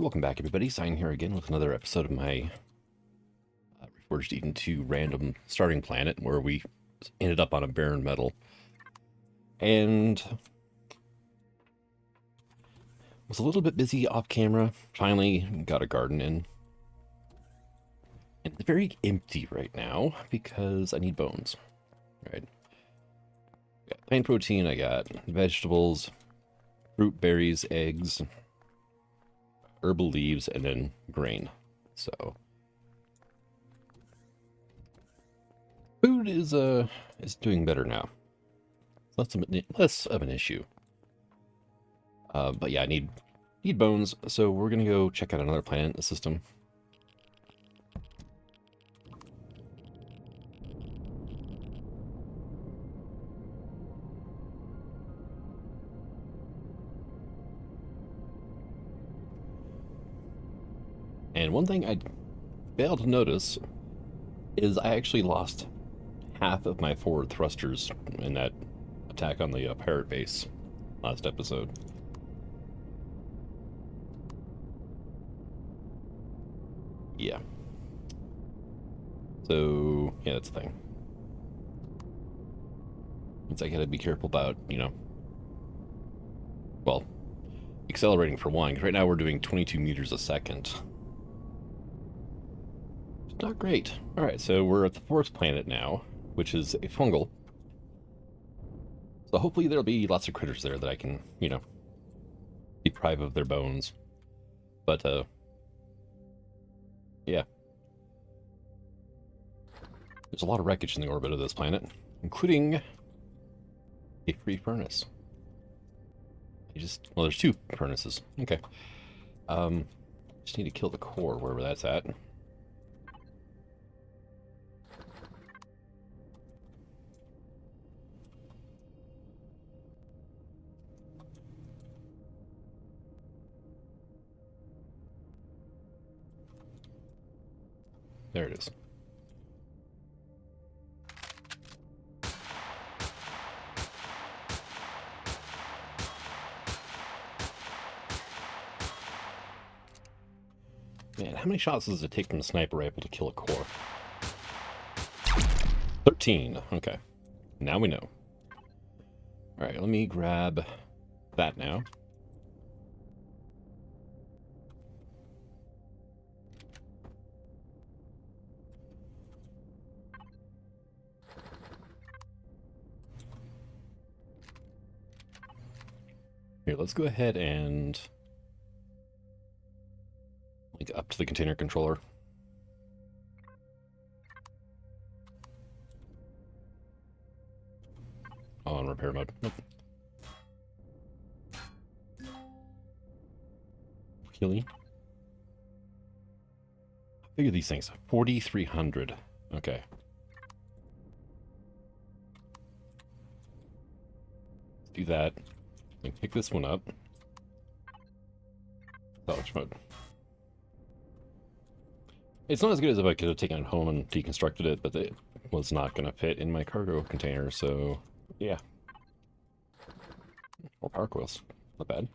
Welcome back, everybody. Sign here again with another episode of my Reforged Eden 2 random starting planet, where we ended up on a barren metal. And was a little bit busy off camera. Finally got a garden in. And it's very empty right now because I need bones. Right. I got plant protein, I got vegetables, fruit, berries, eggs, herbal leaves, and then grain. So food is doing better now. Less of an issue. But yeah, I need bones, so we're gonna go check out another planet in the system. And one thing I failed to notice is I actually lost half of my forward thrusters in that attack on the pirate base last episode. Yeah. So, yeah, that's the thing. Means I gotta be careful about, well, accelerating for one, because right now we're doing 22 meters a second. It's not great. Alright, so we're at the fourth planet now, which is a fungal. So hopefully there'll be lots of critters there that I can, deprive of their bones. But, yeah. There's a lot of wreckage in the orbit of this planet, including a free furnace. Well, there's two furnaces. Okay. Just need to kill the core, wherever that's at. There it is. Man, how many shots does it take from the sniper rifle to kill a core? 13. Okay. Now we know. Alright, let me grab that now. Here, let's go ahead and link up to the container controller. On repair mode. Nope. Healing. How big are these things? 4,300. Okay. Let's do that. And pick this one up. Salvage mode. It's not as good as if I could have taken it home and deconstructed it, but it was not going to fit in my cargo container, so yeah. More power coils. Not bad.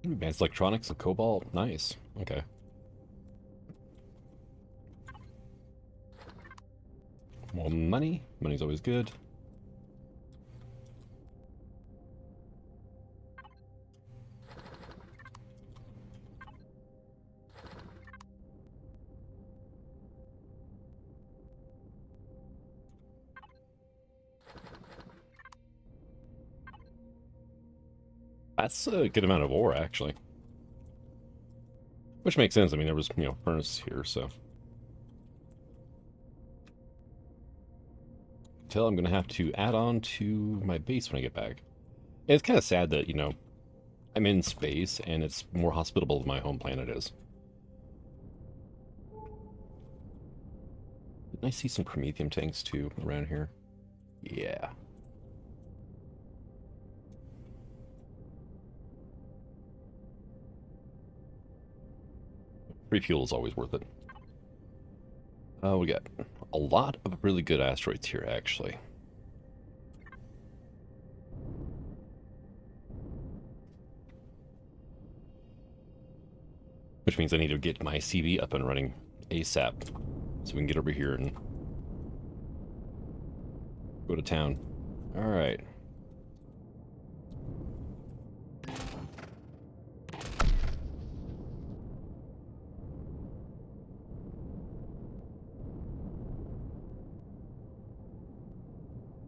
Advanced electronics and cobalt. Nice. Okay. More money. Money's always good. That's a good amount of ore, actually. Which makes sense. I mean, there was, furnace here, so. Until I'm going to have to add on to my base when I get back. And it's kind of sad that, I'm in space and it's more hospitable than my home planet is. Didn't I see some promethium tanks, too, around here? Yeah. Free fuel is always worth it. We got a lot of really good asteroids here, actually. Which means I need to get my CV up and running ASAP so we can get over here and go to town. Alright.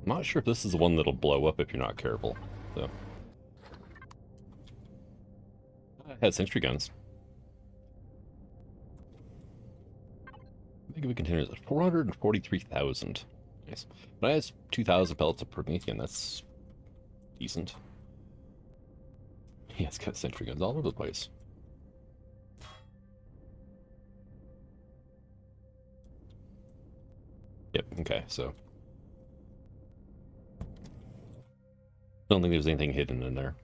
I'm not sure if this is the one that'll blow up if you're not careful, so. I had sentry guns. I think of a container is 443,000. Nice. But I have 2,000 pellets of Promethean. That's decent. Yeah, it's got sentry guns all over the place. Yep, okay, so. Don't think there's anything hidden in there.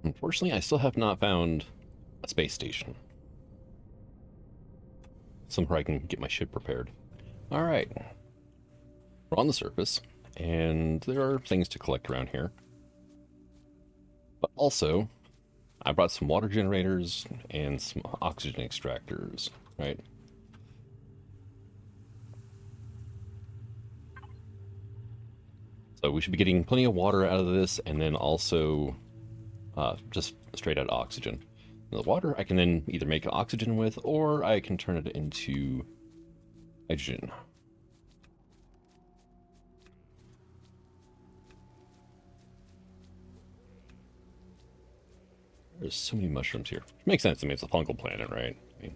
Unfortunately, I still have not found a space station. Somewhere I can get my ship repaired. Alright. We're on the surface, and there are things to collect around here. But also, I brought some water generators and some oxygen extractors, right? So we should be getting plenty of water out of this, and then also just straight out oxygen. The water I can then either make oxygen with, or I can turn it into hydrogen. There's so many mushrooms here. Which makes sense. I mean, it's a fungal planet, right? I mean,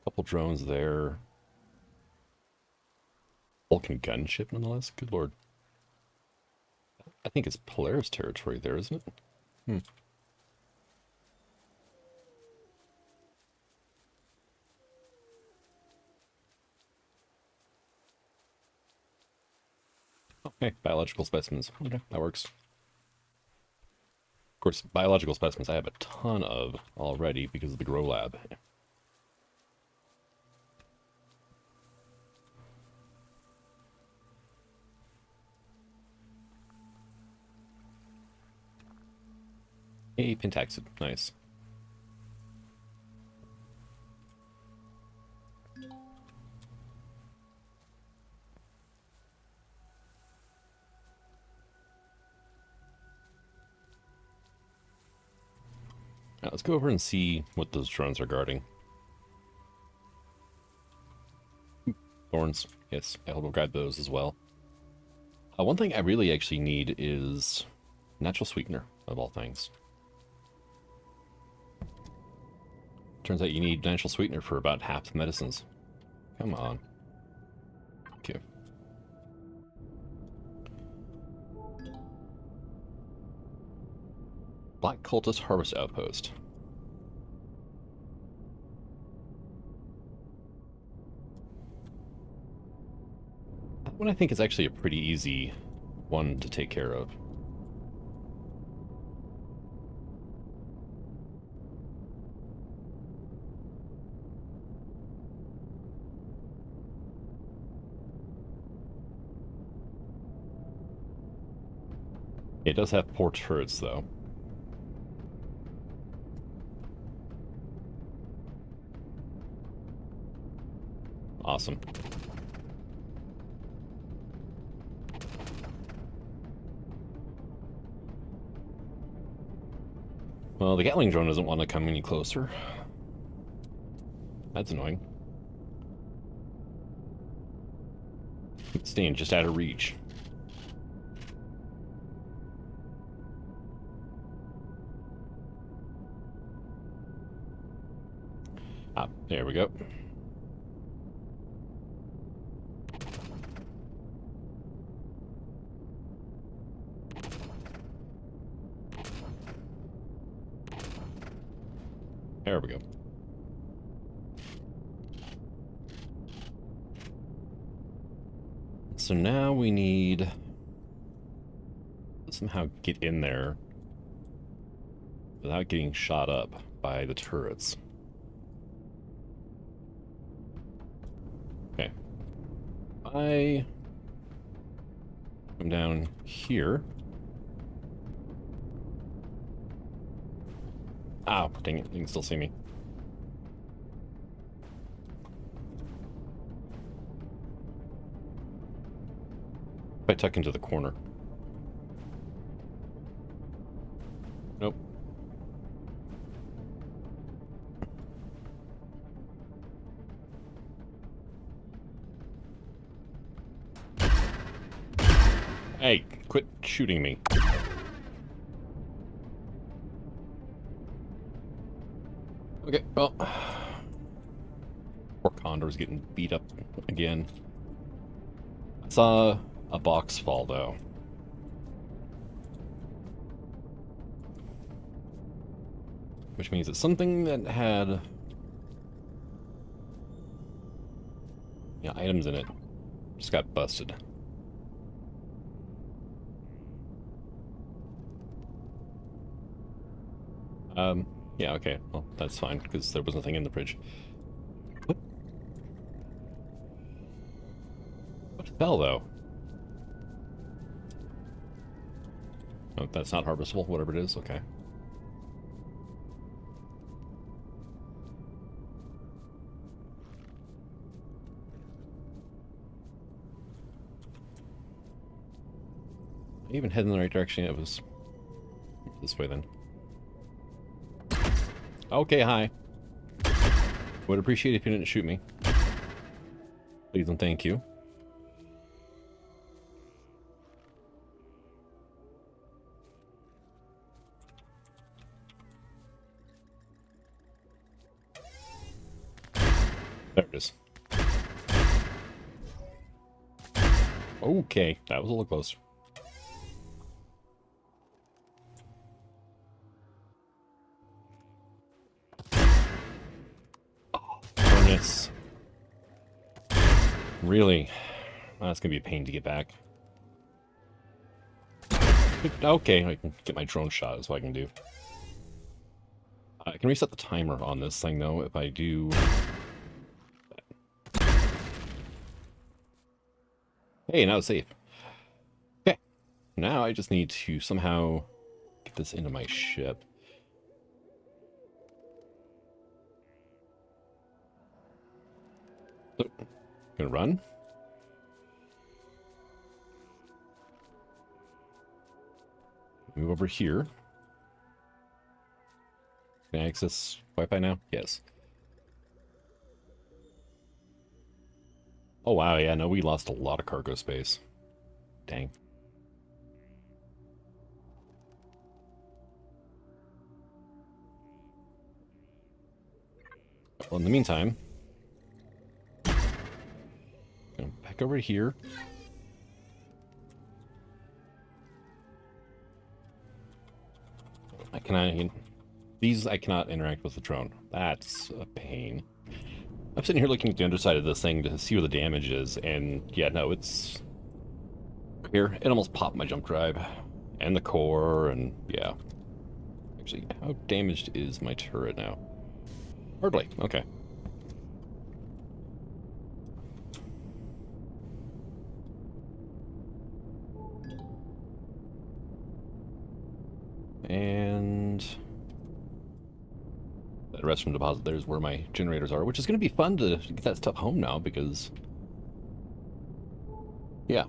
couple drones there. Vulcan gunship, nonetheless. Good lord. I think it's Polaris territory there, isn't it? Hmm. Okay, biological specimens. Okay, that works. Of course, biological specimens I have a ton of already because of the grow lab. Hey, pentaxid. Nice. Now, let's go over and see what those drones are guarding. Thorns. Yes, I'll grab those as well. One thing I really actually need is natural sweetener, of all things. Turns out you need natural sweetener for about half the medicines. Come on. Okay. Black Cultist Harvest Outpost. That one I think is actually a pretty easy one to take care of. It does have poor turrets, though. Awesome. Well, the Gatling drone doesn't want to come any closer. That's annoying. It's staying just out of reach. Ah, there we go. There we go. So now we need to somehow get in there without getting shot up. by the turrets. Okay. I come down here. Ow, dang it, you can still see me. If I tuck into the corner. Nope. Hey, quit shooting me. Okay, well, poor Condor's getting beat up again. I saw a box fall, though. Which means it's something that had... yeah, items in it. Just got busted. Yeah, okay. Well, that's fine, because there was nothing in the fridge. What? What fell, though? Oh, that's not harvestable, whatever it is, okay. I even head in the right direction. It was this way, then. Okay, hi. Would appreciate it if you didn't shoot me. Please and thank you. There it is. Okay, that was a little close. Oh, furnace. Really? That's gonna be a pain to get back. Okay, I can get my drone shot, is what I can do. I can reset the timer on this thing, though, if I do... Hey, now it's safe. Okay, now I just need to somehow get this into my ship. So, gonna run? Move over here. Can I access Wi-Fi now? Yes. Oh wow, yeah, no, we lost a lot of cargo space. Dang. Well, in the meantime, go back over here. These I cannot interact with the drone. That's a pain. I'm sitting here looking at the underside of this thing to see where the damage is, and yeah, no, it's... Here, it almost popped my jump drive. And the core, and yeah. Actually, how damaged is my turret now? Hardly, okay. And... that restroom deposit there's where my generators are, which is going to be fun to get that stuff home now, because... yeah.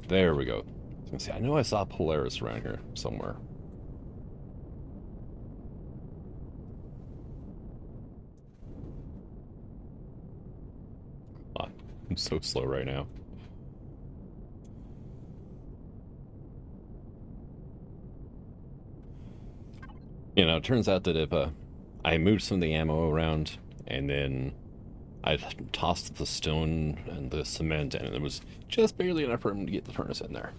There we go. I was gonna say, I know I saw Polaris around here somewhere. Ah, I'm so slow right now. You know, it turns out that if I moved some of the ammo around and then I tossed the stone and the cement, and it was just barely enough for him to get the furnace in there.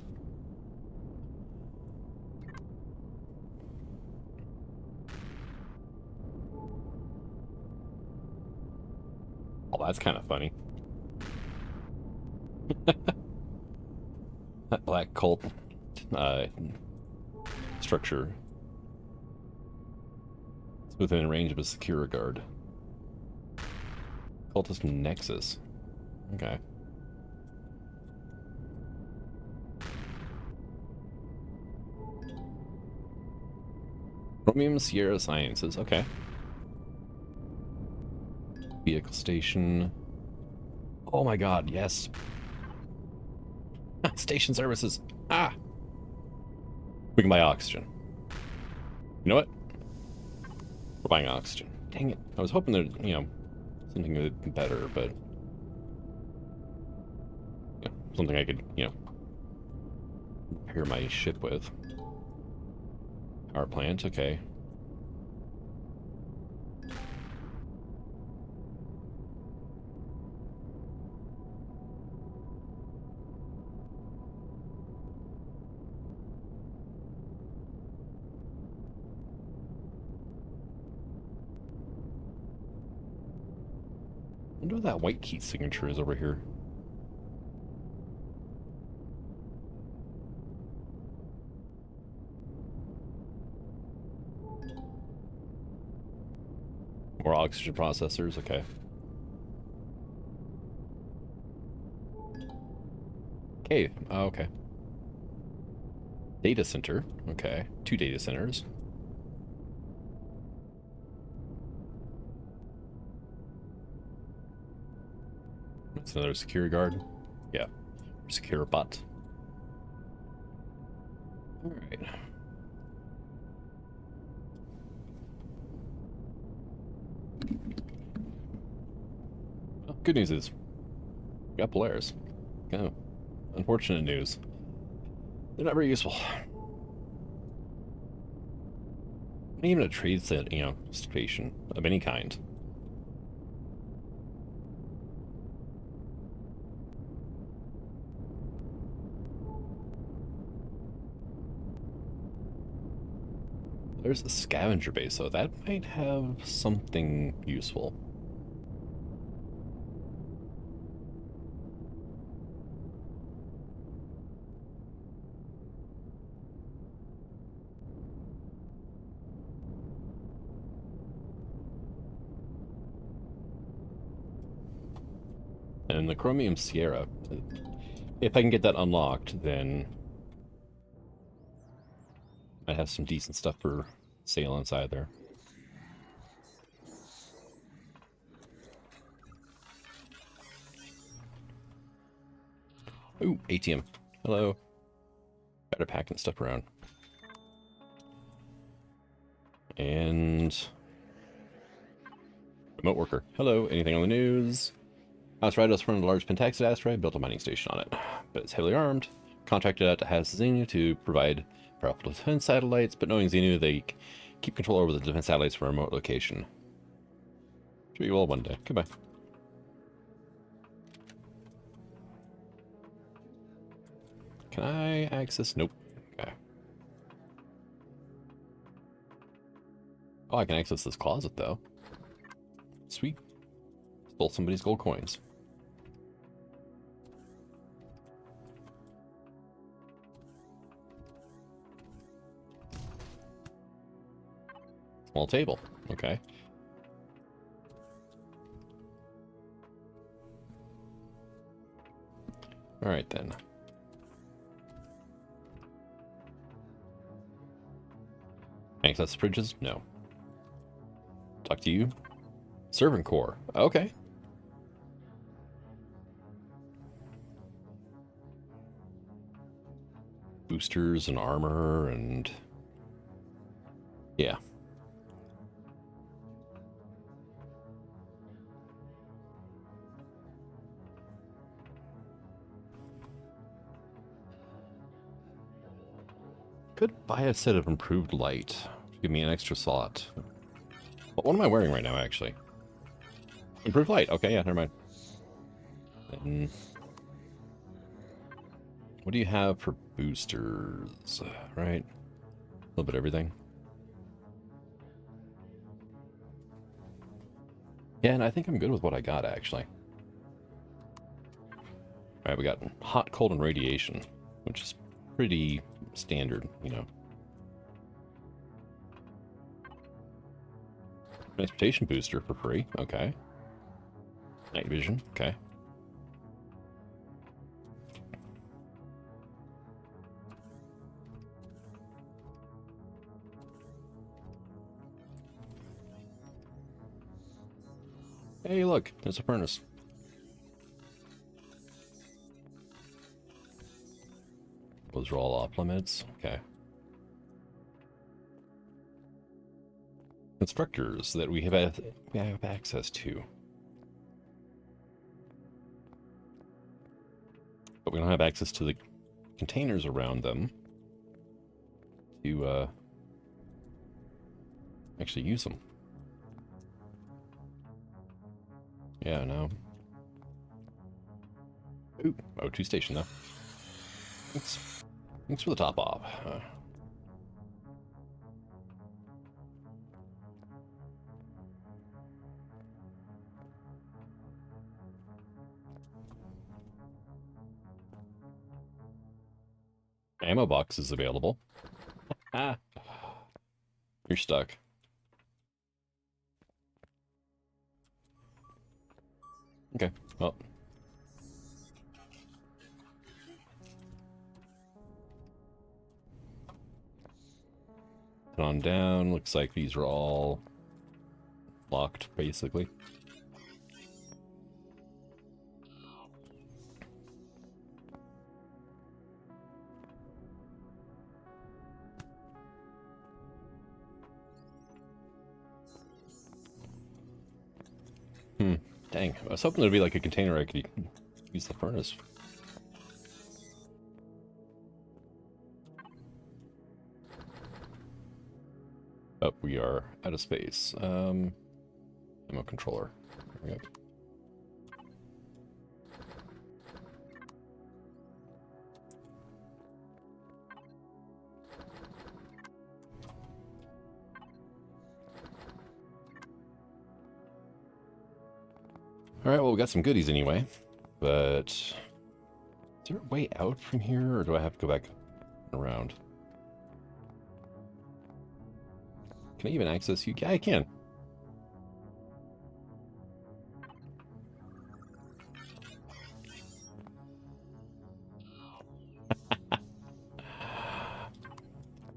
Oh, that's kind of funny. That black cult structure. It's within range of a secure guard. Cultist Nexus. Okay. Chromium Sierra Sciences. Okay. Vehicle station. Oh my god, yes. Station services. Ah! We can buy oxygen. You know what? We're buying oxygen. Dang it. I was hoping there, you know, something better, but... yeah, something I could, you know, repair my ship with. Power plant, okay. I wonder what that white key signature is over here. More oxygen processors, okay. Cave, oh, okay. Data center, okay. 2 data centers. That's another secure guard. Yeah, secure bot. Alright. Well, good news is, we got Polaris. Oh, unfortunate news. They're not very useful. Not even a trade set, you know, station of any kind. There's the scavenger base, so that might have something useful. And the Chromium Sierra, if I can get that unlocked, then I have some decent stuff for sale inside there. Ooh, ATM. Hello. Better packing stuff around. And remote worker. Hello, anything on the news? Asteroid found a large pentaxid asteroid, built a mining station on it. But it's heavily armed. Contracted out to Xenu to provide powerful defense satellites, but knowing Xenu, they keep control over the defense satellites from a remote location. Should be well one day. Goodbye. Can I access? Nope. Okay. Oh, I can access this closet, though. Sweet. Stole somebody's gold coins. Small table. Okay. Alright, then. Access the fridges? No. Talk to you. Servant core. Okay. Boosters and armor and... yeah. Could buy a set of improved light. Give me an extra slot. What am I wearing right now, actually? Improved light. Okay, yeah, never mind. And what do you have for boosters? Right? A little bit of everything. Yeah, and I think I'm good with what I got, actually. Alright, we got hot, cold, and radiation, which is pretty standard, you know. Transportation booster for free. Okay. Night vision. Okay. Hey, look, there's a furnace. Those are all off limits. Okay. Constructors that we have access to. But we don't have access to the containers around them to actually use them. Yeah, no. Ooh, O2 station though. Thanks for the top off. Ammo box is available. Ah, you're stuck. Okay, well. Head on down. Looks like these are all locked, basically. Dang, I was hoping there'd be like a container I could use the furnace. But we are out of space. Ammo controller. There we go. Alright, well, we got some goodies anyway. But is there a way out from here, or do I have to go back around? Can I even access you? Yeah, I can.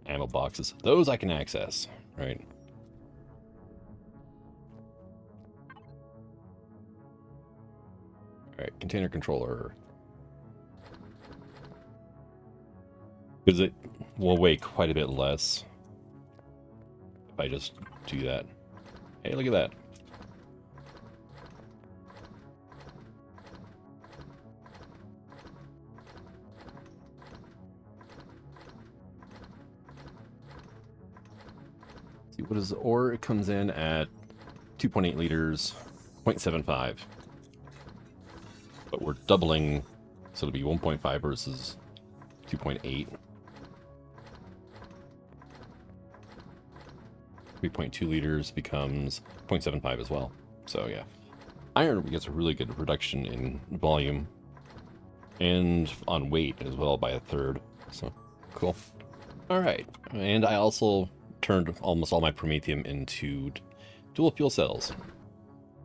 Ammo boxes. Those I can access, right? Alright, container controller. Because it will weigh quite a bit less if I just do that. Hey, look at that. See, what is the ore? It comes in at 2.8 liters, 0.75. But we're doubling, so it'll be 1.5 versus 2.8. 3.2 liters becomes 0.75 as well. So yeah, iron gets a really good reduction in volume and on weight as well by a third. So cool. All right, and I also turned almost all my promethium into dual fuel cells,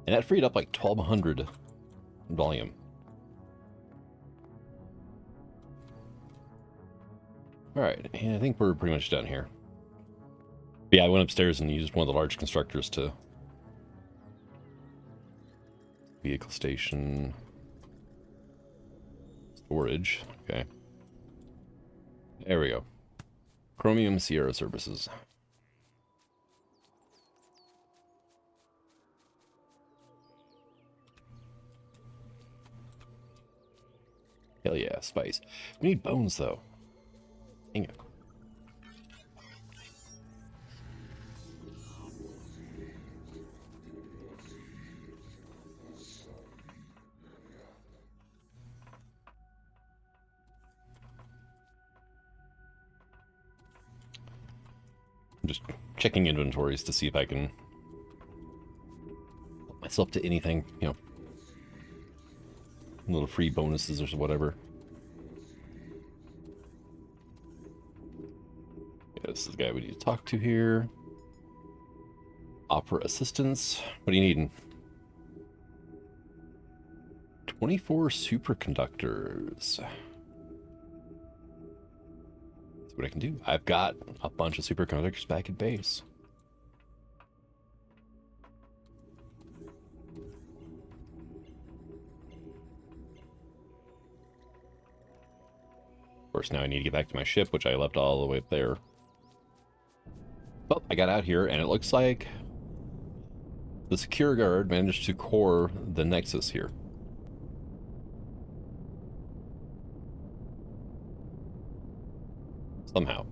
and that freed up like 1,200 volume. All right, and I think we're pretty much done here. But yeah, I went upstairs and used one of the large constructors to vehicle station storage. Okay, there we go. Chromium Sierra Services. Hell yeah, spice. We need bones though. Dang it. I'm just checking inventories to see if I can put myself to anything, you know, little free bonuses or whatever. This is the guy we need to talk to here. Opera assistance. What are you needing? 24 superconductors. That's what I can do. I've got a bunch of superconductors back at base. Of course, now I need to get back to my ship, which I left all the way up there. Well, I got out here, and it looks like the secure guard managed to core the Nexus here. Somehow.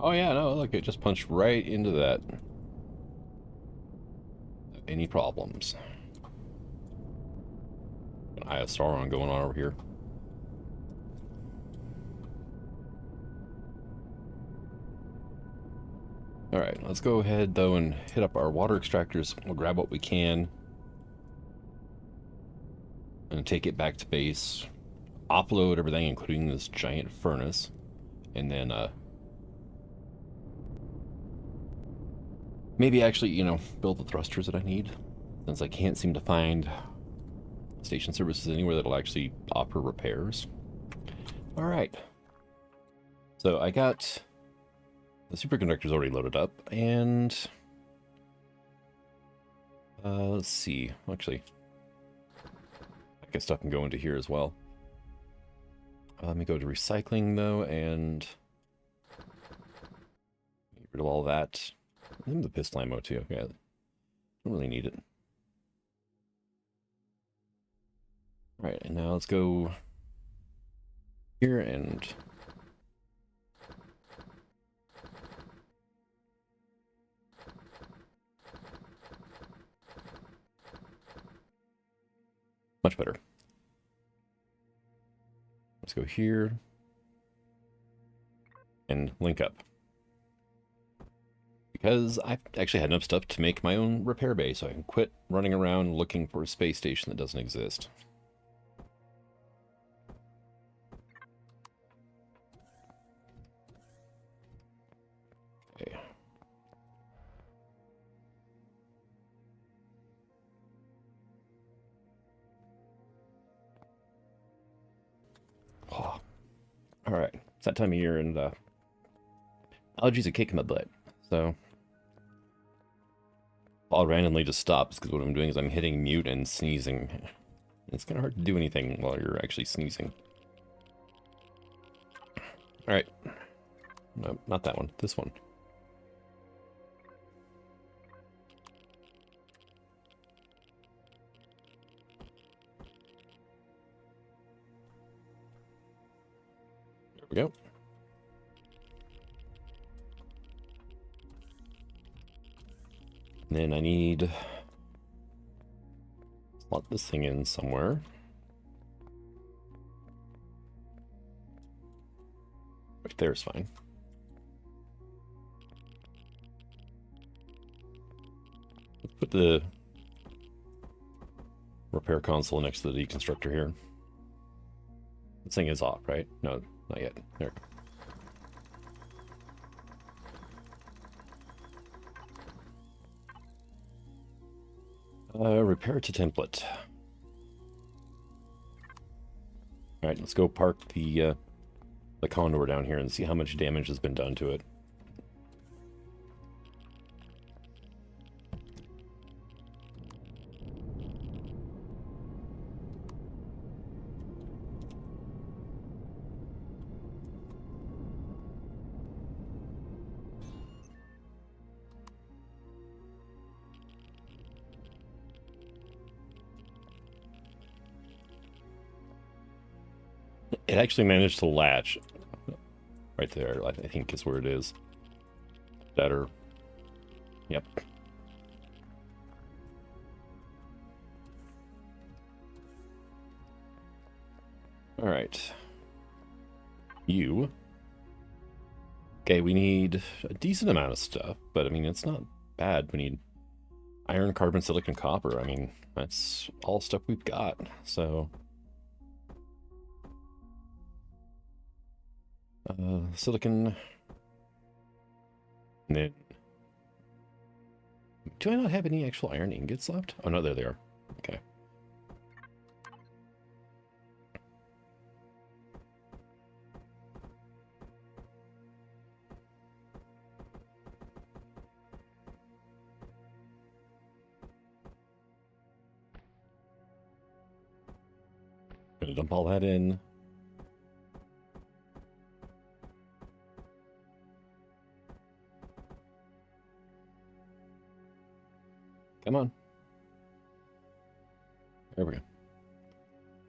Oh yeah, no, look, it just punched right into that. Any problems? I have Sauron going on over here. Alright, let's go ahead though and hit up our water extractors. We'll grab what we can and take it back to base. Offload everything, including this giant furnace. And then, maybe actually, you know, build the thrusters that I need. Since I can't seem to find station services anywhere that'll actually offer repairs. Alright. So I got the superconductors already loaded up, and let's see. Actually, I guess stuff can go into here as well. Let me go to recycling though, and get rid of all that. And the pistol ammo too. Yeah, don't really need it. All right, and now let's go here and much better. Let's go here and link up. Because I've actually had enough stuff to make my own repair bay, so I can quit running around looking for a space station that doesn't exist. Okay. Oh. All right, it's that time of year, and allergies are kicking my butt. So I'll randomly just stop because what I'm doing is I'm hitting mute and sneezing. It's kind of hard to do anything while you're actually sneezing. All right, no, not that one. This one. There we go. And then I need to slot this thing in somewhere. Right there is fine. Let's put the repair console next to the deconstructor here. This thing is off, right? No, not yet. There. Repair to template. All right, let's go park the Condor down here and see how much damage has been done to it. It actually managed to latch right there, I think is where it is. Better. Yep. All right. You. Okay, we need a decent amount of stuff, but I mean, it's not bad. We need iron, carbon, silicon, copper. I mean, that's all stuff we've got, so... Silicon. And then, do I not have any actual iron ingots left? Oh no, there they are. Okay. Gonna dump all that in. Come on. There we go.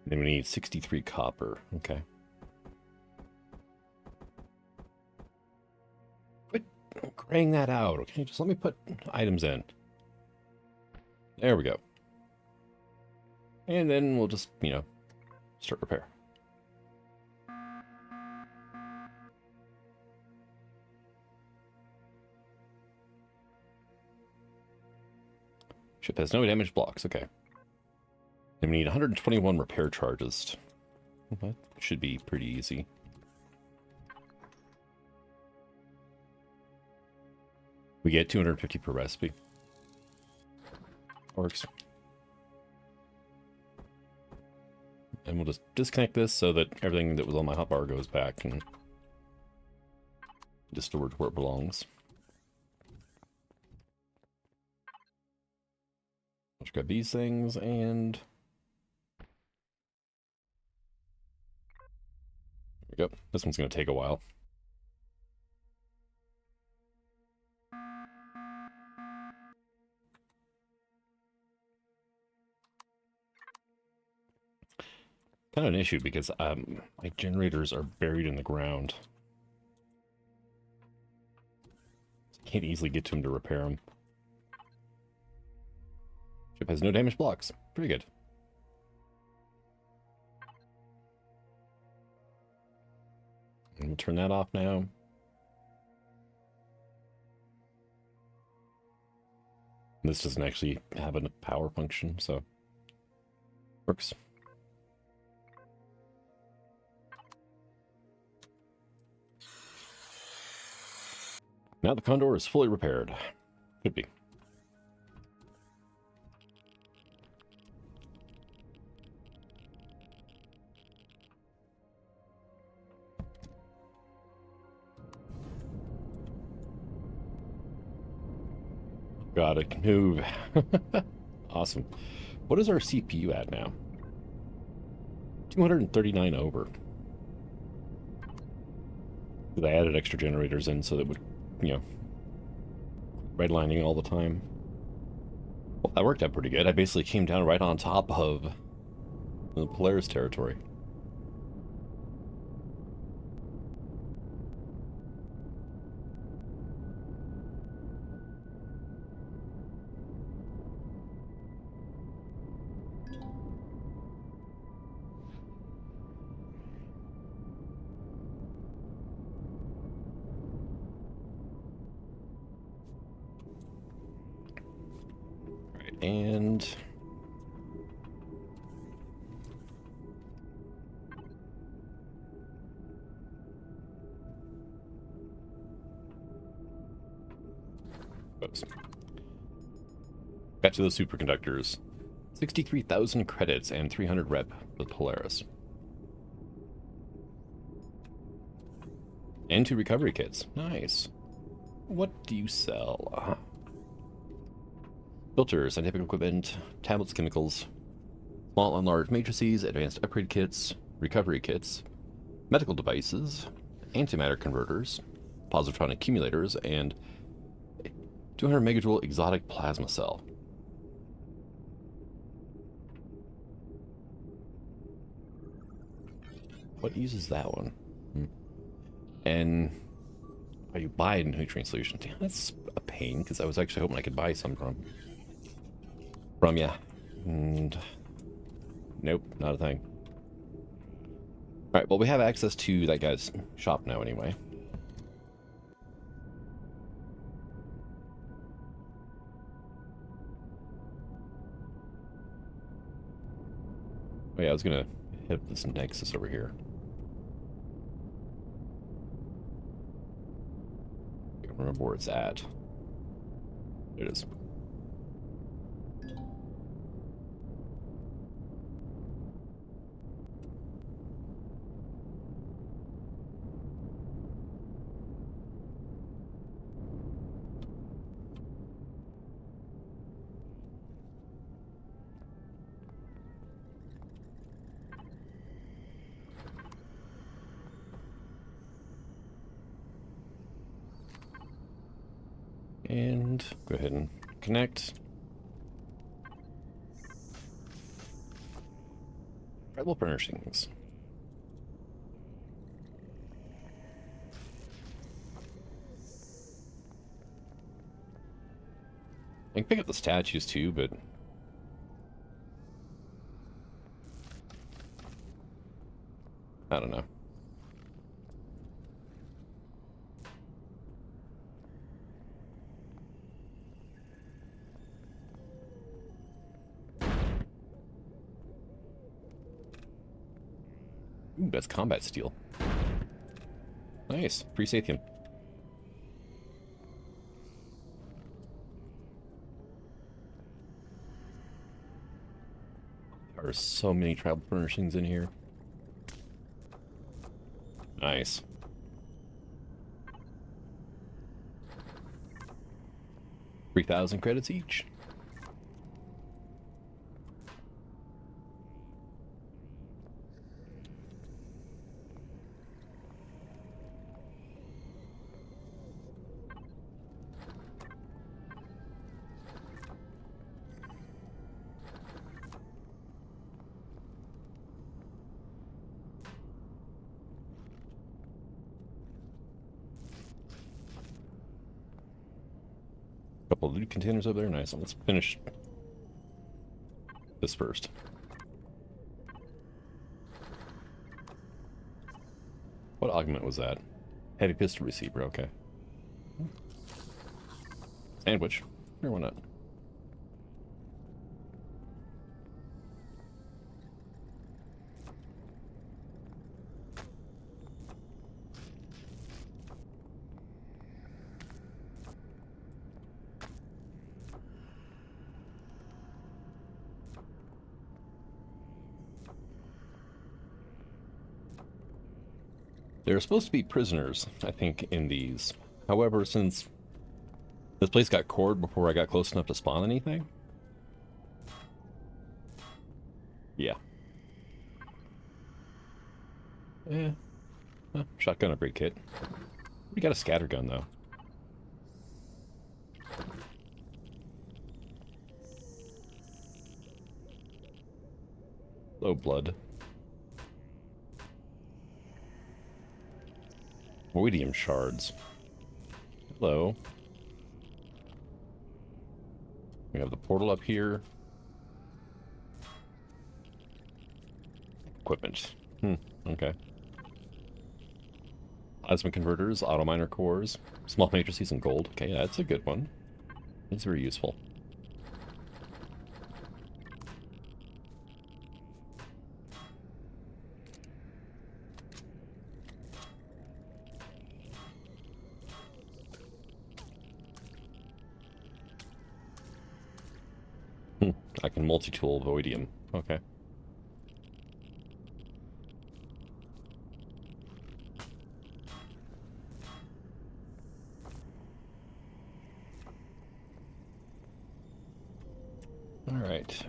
Then we need 63 copper. Okay. Quit graying that out. Okay, just let me put items in. There we go. And then we'll just, you know, start repair. Ship has no damage blocks. Okay. And we need 121 repair charges. That should be pretty easy. We get 250 per recipe. Works. And we'll just disconnect this so that everything that was on my hotbar goes back and just stored where it belongs. Let's grab these things and there we go. This one's going to take a while. Kind of an issue because my generators are buried in the ground. Can't easily get to them to repair them. Ship has no damage blocks. Pretty good. And we'll turn that off now. This doesn't actually have a power function, so works. Now the Condor is fully repaired. Should be. God, it can move. Awesome. What is our CPU at now? 239 over. I added extra generators in so that it would, you know, redlining all the time. Well, that worked out pretty good. I basically came down right on top of the Polaris territory. And oops. Back to those superconductors. 63,000 credits and 300 rep with Polaris. And 2 recovery kits. Nice. What do you sell? Filters, scientific equipment, tablets, chemicals, small and large matrices, advanced upgrade kits, recovery kits, medical devices, antimatter converters, positron accumulators, and 200 megajoule exotic plasma cell. What uses that one? And you buy a nutrient solution. Damn, that's a pain because I was actually hoping I could buy some from you. And nope, not a thing. All right, well, we have access to that guy's shop now anyway. Oh yeah, I was gonna hit this nexus over here. remember where it's at. There it is. And go ahead and connect. Tribal furnishings. I can pick up the statues too, but I don't know. Ooh, that's combat steel. Nice. Free Sathian. There are so many tribal furnishings in here. Nice. $3,000 credits each. Couple of loot containers over there. Nice. Let's finish this first. What augment was that? Heavy pistol receiver. Okay. Sandwich. Sure, why not? There are supposed to be prisoners, I think, in these. However, since this place got cored before I got close enough to spawn anything. Yeah. Eh. Shotgun upgrade kit. We got a scatter gun, though. Low blood. Voidium shards. Hello. We have the portal up here. Equipment. Okay. Plasma converters, auto miner cores, small matrices, and gold. Okay, yeah, that's a good one. It's very useful. I can multi-tool Voidium. Okay. Alright. Is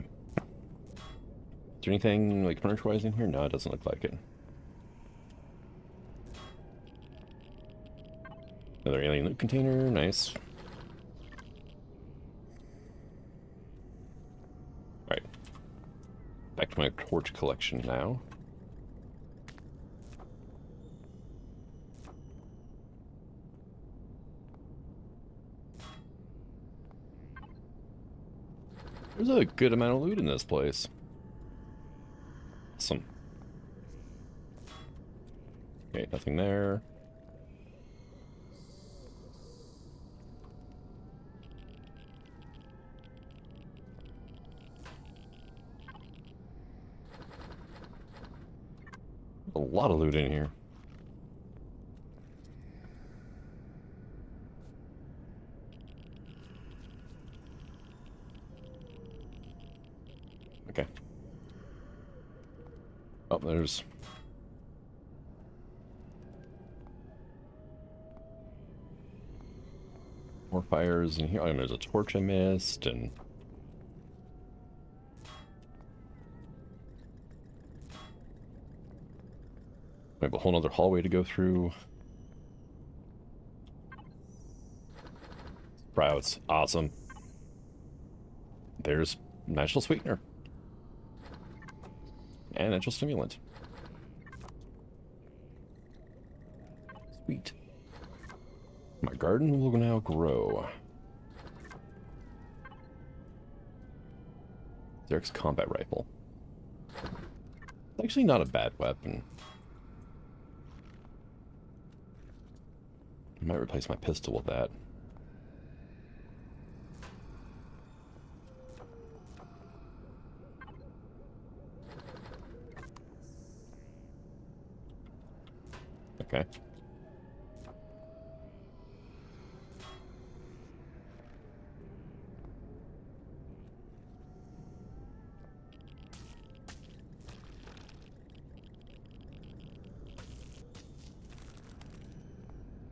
there anything, like, furniture-wise in here? No, it doesn't look like it. Another alien loot container. Nice. Alright. Back to my torch collection now. There's a good amount of loot in this place. Awesome. Okay, nothing there. A lot of loot in here. Okay. Oh, there's... more fires in here. Oh, and there's a torch I missed, and... we have a whole other hallway to go through. Sprouts. Awesome. There's natural sweetener. And natural stimulant. Sweet. My garden will now grow. Zirax combat rifle. It's actually not a bad weapon. I might replace my pistol with that. Okay.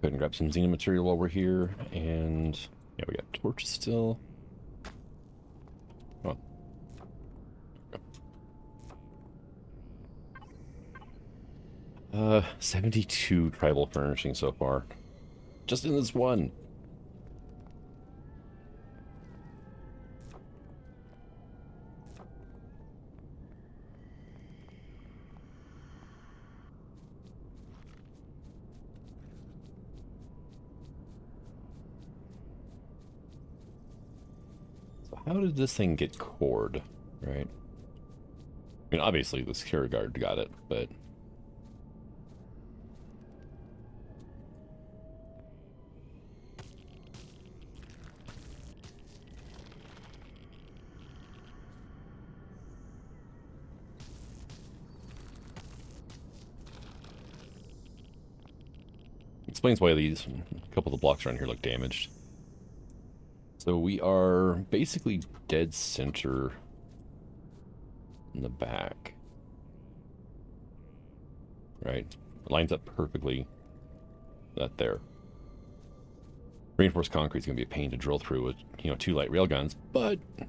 Go ahead and grab some Xena material while we're here, and yeah, we got torches still. Come on. 72 tribal furnishing so far. Just in this one. So how did this thing get cored, right? I mean, obviously the security guard got it, but... explains why these, a couple of the blocks around here look damaged. So we are basically dead center in the back. Right? It lines up perfectly. That there. Reinforced concrete is going to be a pain to drill through with, you know, 2 light rail guns, but it's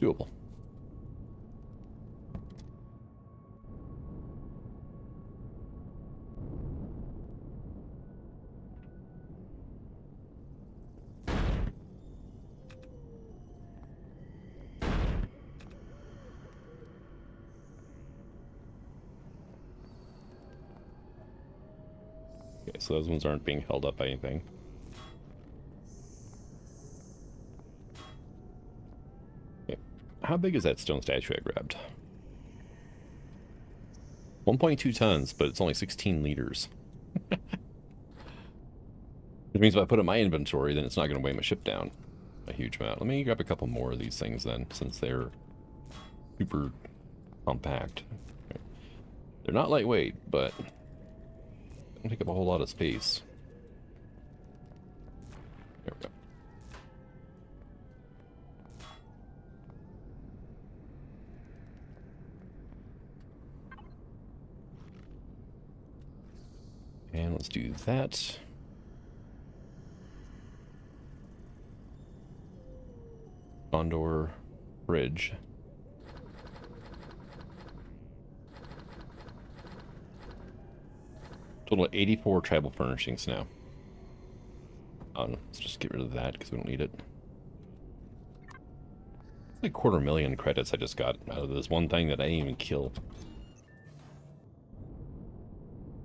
doable. Okay, so those ones aren't being held up by anything. Okay. How big is that stone statue I grabbed? 1.2 tons, but it's only 16 liters. Which means if I put it in my inventory, then it's not going to weigh my ship down a huge amount. Let me grab a couple more of these things then, since they're super compact. Okay. They're not lightweight, but they don't take up a whole lot of space. There we go. And let's do that. Condor bridge. Total of 84 tribal furnishings now. Let's just get rid of that because we don't need it. It's like 250,000 credits I just got out of this one thing that I didn't even kill.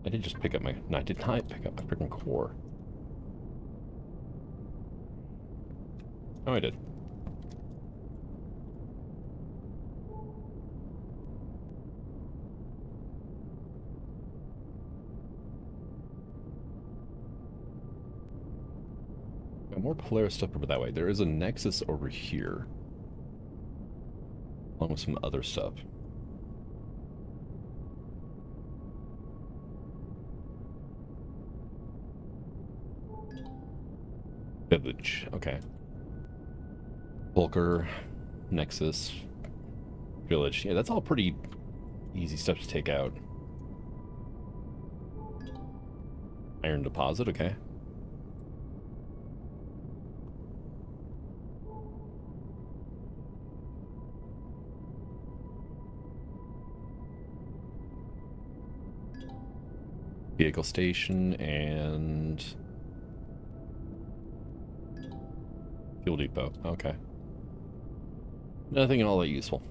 I did just pick up my... No, I did not pick up my freaking core. Oh, I did. Got more Polaris stuff over that way. There is a Nexus over here. Along with some other stuff. Village, okay. Volker, Nexus, Village. Yeah, that's all pretty easy stuff to take out. Iron deposit, okay. Vehicle station and fuel depot. Okay. Nothing all that useful.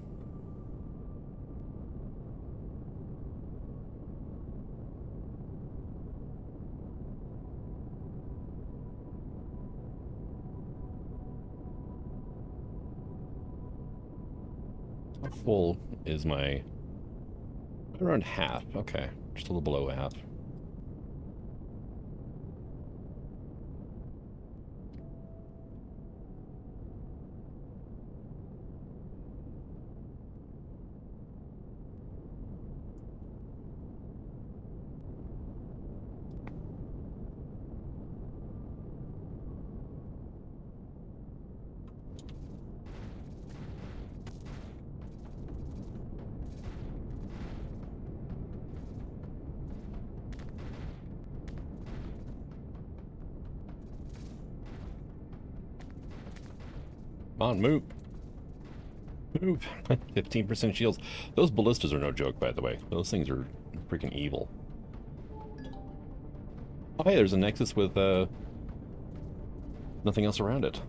How full is my... Around half. Okay. Just a little below half. Come on, move. Move. 15% shields. Those ballistas are no joke, by the way. Those things are freaking evil. Oh, hey, there's a Nexus with nothing else around it.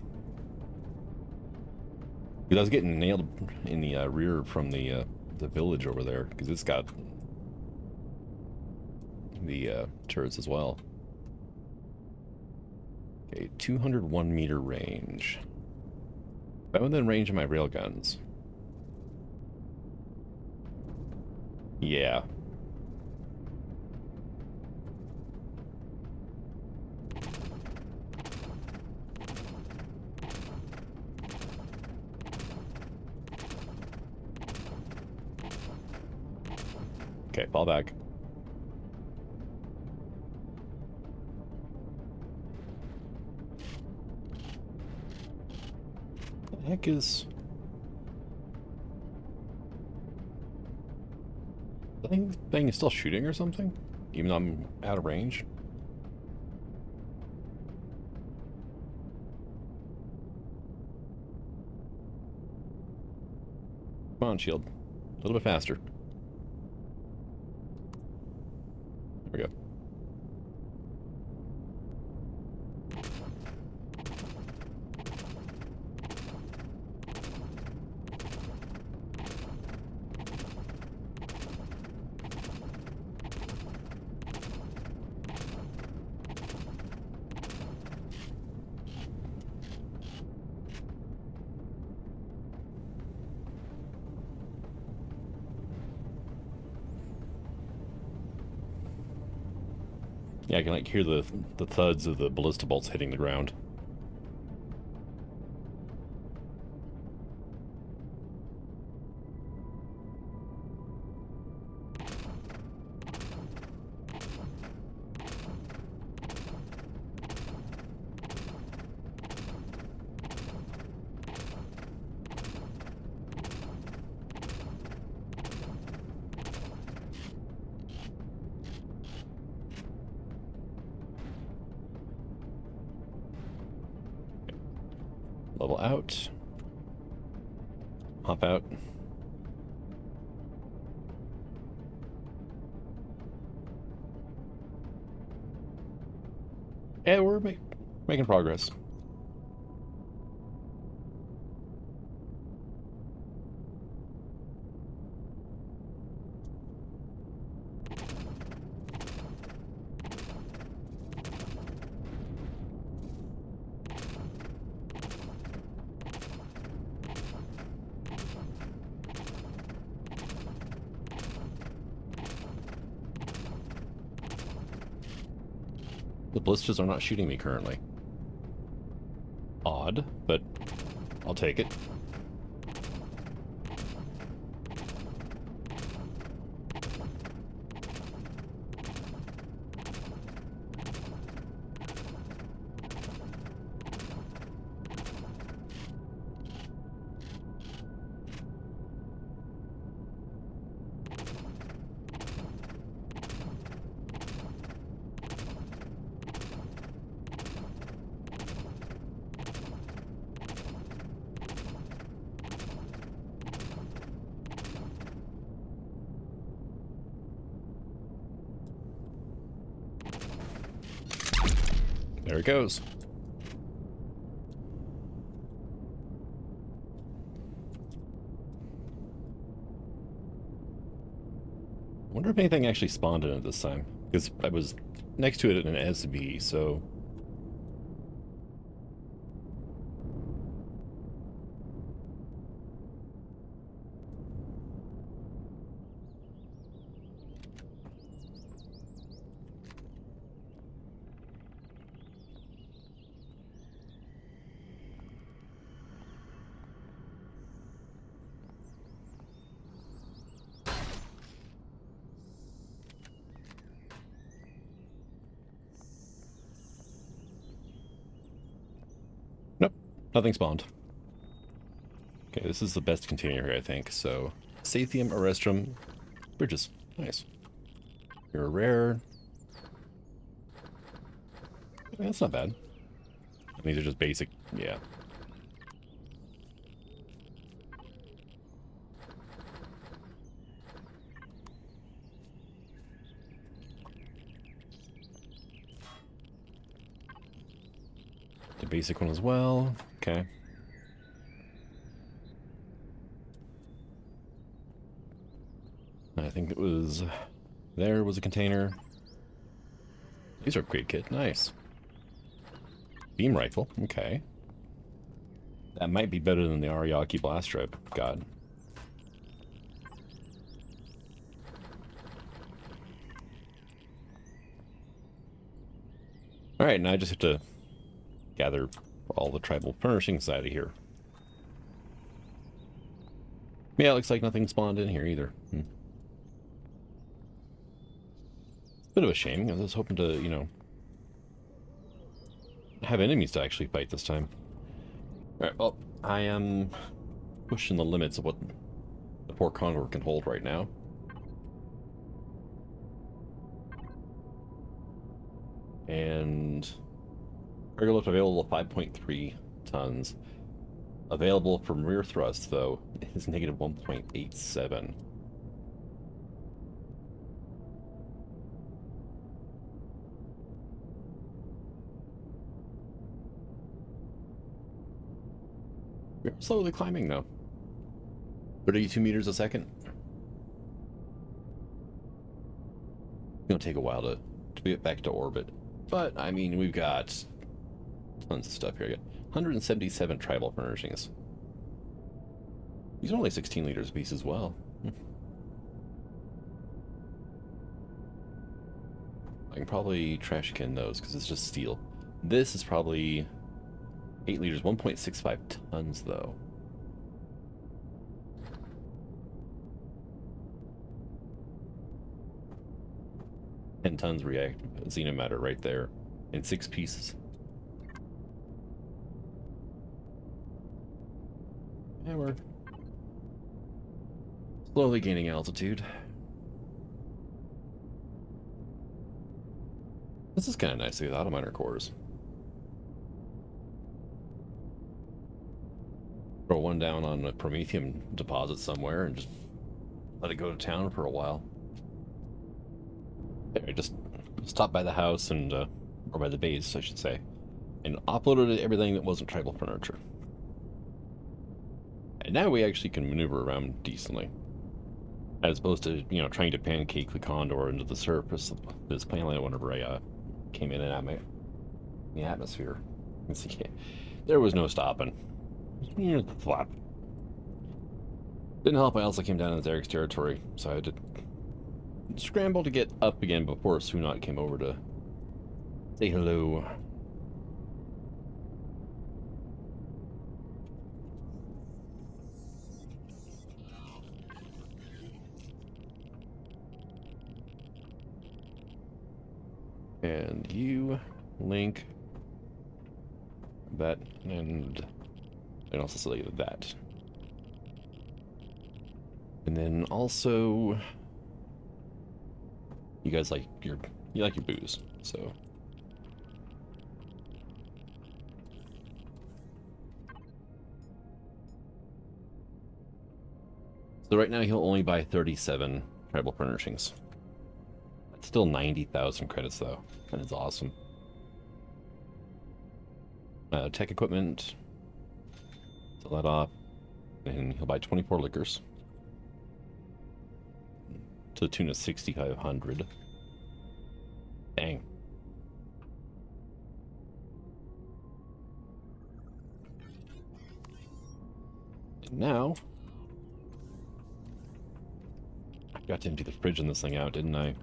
Because I was getting nailed in the rear from the village over there, because it's got the turrets as well. Okay, 201 meter range. I'm within range of my railguns. Yeah. Okay, fall back. What the heck is... The thing is still shooting or something? Even though I'm out of range? Come on, shield. A little bit faster. There we go. Yeah, I can like hear the thuds of the ballista bolts hitting the ground. Level out. Hop out. Yeah, we're making progress. The ballistas are not shooting me currently. Odd, but I'll take it. There it goes. I wonder if anything actually spawned in it this time. Because I was next to it in an SB, so... Nope, nothing spawned. Okay, this is the best container here, I think. So, Sathium, Arestrum, Bridges. Nice. You're a rare. That's not bad. These are just basic, yeah. The basic one as well. Okay. I think it was... There was a container. These are great kit. Nice. Beam rifle. Okay. That might be better than the Ariake blast strip. God. Alright, now I just have to gather all the tribal furnishings out of here. Yeah, it looks like nothing spawned in here either. Bit of a shame. I was hoping to, you know, have enemies to actually fight this time. Alright, well, I am pushing the limits of what the poor Condor can hold right now. And cargo lift available 5.3 tons. Available from rear thrust, though, is negative 1.87. We're slowly climbing, though. 32 meters a second. It's gonna take a while to get back to orbit. But, I mean, we've got tons of stuff here. 177 tribal furnishings. These are only 16 liters apiece as well. I can probably trash can those because it's just steel. This is probably 8 liters, 1.65 tons though. And tons reactive xenomatter right there in 6 pieces. And we're slowly gaining altitude. This is kind of nice with auto miner cores. Throw one down on a promethium deposit somewhere and just let it go to town for a while. There, just stopped by the house and, or by the base, I should say, and uploaded everything that wasn't tribal furniture. And now we actually can maneuver around decently. As opposed to, you know, trying to pancake the Condor into the surface of this planet whenever I came in and out of the atmosphere. You can see, there was no stopping. Flap. Didn't help, I also came down in Zirax territory, so I had to scramble to get up again before Sunat came over to say hello. And you, Link, that, and also selected that. And then also, you guys like your booze, so. So right now he'll only buy 37 tribal furnishings. That's still 90,000 credits though. That is awesome. Tech equipment. Sell that off. And he'll buy 24 liquors. To the tune of 6,500. Dang. And now... I got to empty the fridge in this thing out, didn't I?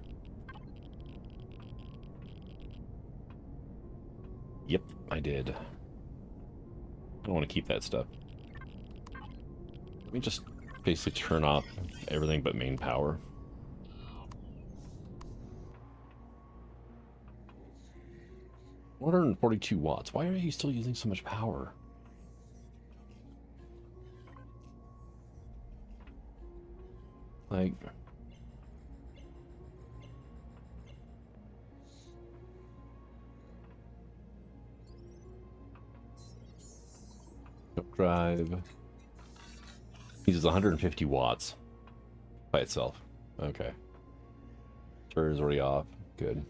Yep, I did. I don't want to keep that stuff. Let me just basically turn off everything but main power. $142 watts. Why are you still using so much power? Like... drive uses 150 watts by itself. Okay. Turret is already off. Good.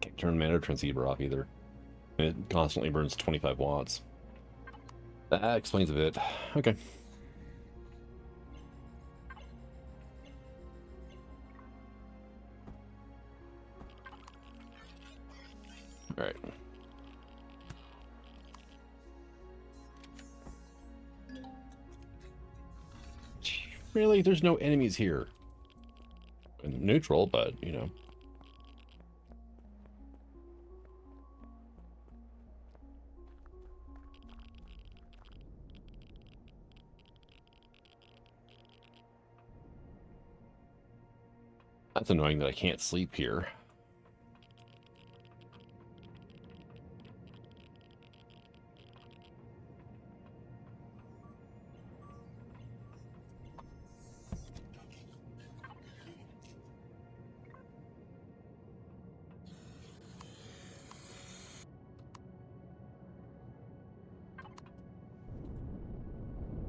Can't turn matter transceiver off either. And it constantly burns 25 watts. That explains a bit. Okay. All right. Really? There's no enemies here. In neutral, but, you know. That's annoying that I can't sleep here.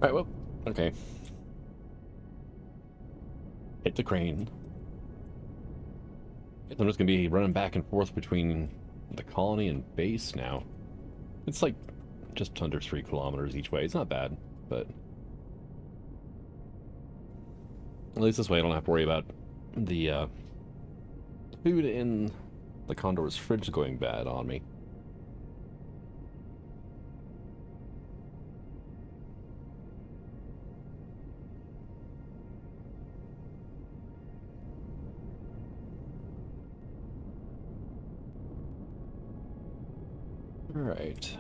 Alright, well, okay. Hit the crane. I'm just gonna be running back and forth between the colony and base now. It's like just under 3 kilometers each way. It's not bad, but at least this way I don't have to worry about the food in the Condor's fridge going bad on me. All right.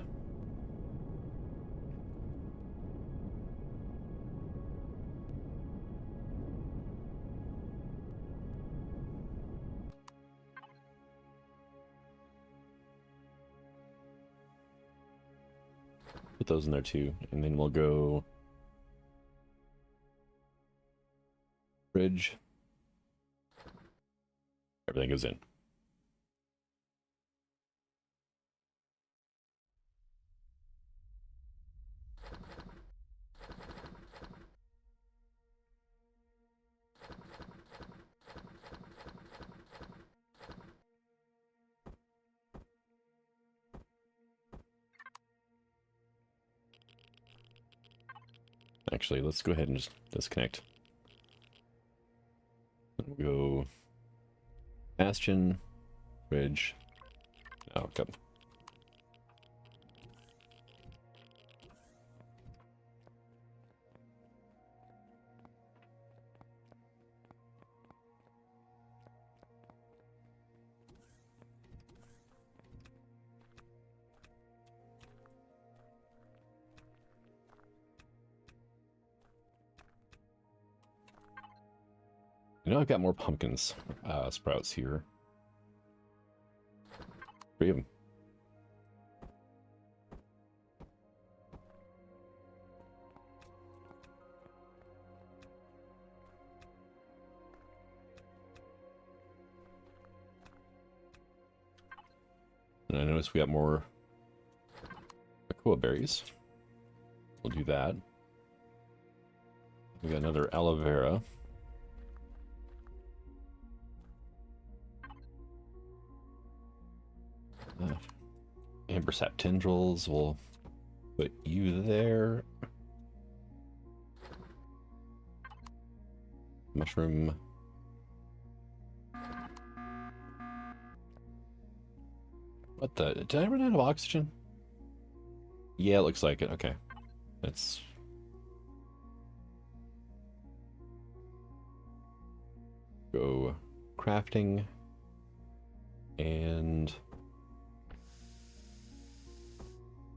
Put those in there too, and then we'll go fridge. Everything goes in. Actually, let's go ahead and just disconnect. We'll go Bastion, fridge. Oh, come. You know, I've got more pumpkins, sprouts here. 3 of them. And I noticed we got more cocoa berries. We'll do that. We got another aloe vera. Amber sap tendrils, we'll put you there. Mushroom. What the? Did I run out of oxygen? Yeah, it looks like it. Okay. Let's go crafting and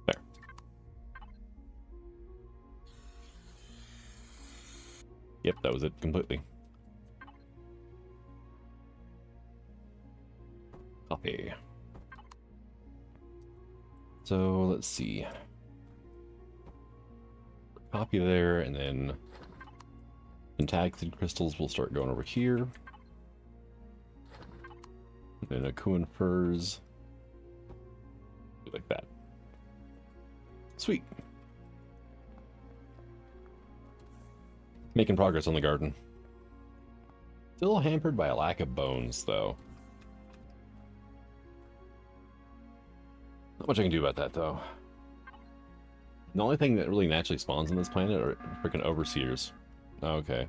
there. Yep, that was it completely. Copy. So let's see. Copy there, and then Pentactid crystals will start going over here. And then Akuan furs. Like that. Sweet. Making progress on the garden. Still hampered by a lack of bones, though. Not much I can do about that, though. The only thing that really naturally spawns on this planet are freaking overseers. Okay.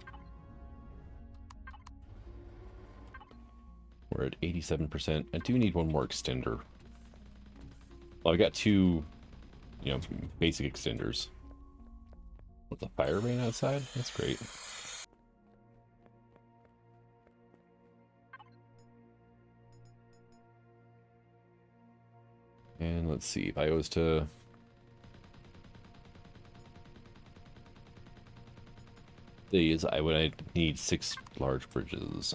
We're at 87%. I do need one more extender. Well, I got two, you know, basic extenders. With the fire rain outside? That's great. And let's see, if I was to... these, I would need 6 large bridges.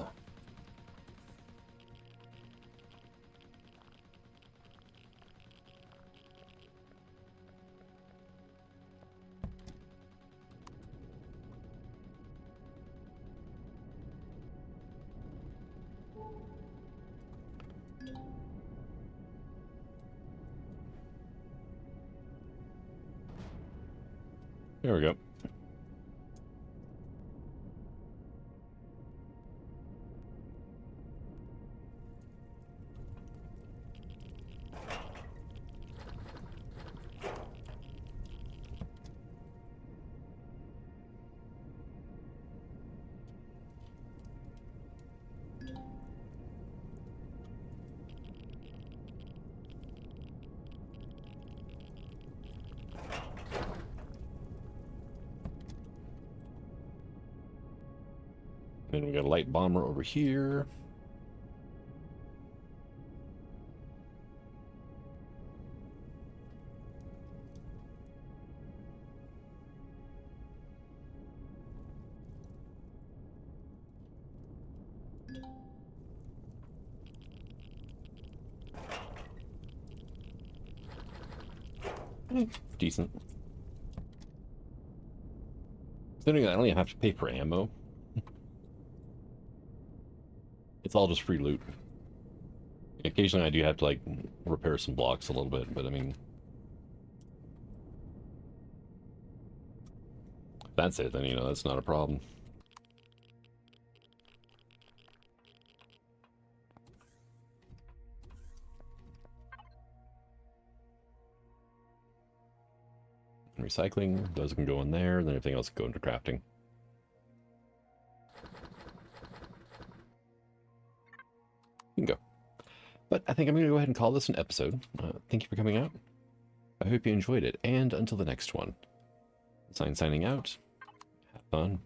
There we go. Then we got a light bomber over here. Decent. Considering I only have to pay for ammo. It's all just free loot. Occasionally I do have to, like, repair some blocks a little bit, but I mean... if that's it, then, you know, that's not a problem. Recycling, those can go in there, and then everything else can go into crafting. You can go. But I think I'm going to go ahead and call this an episode. Thank you for coming out. I hope you enjoyed it, and until the next one. Signing out. Have fun.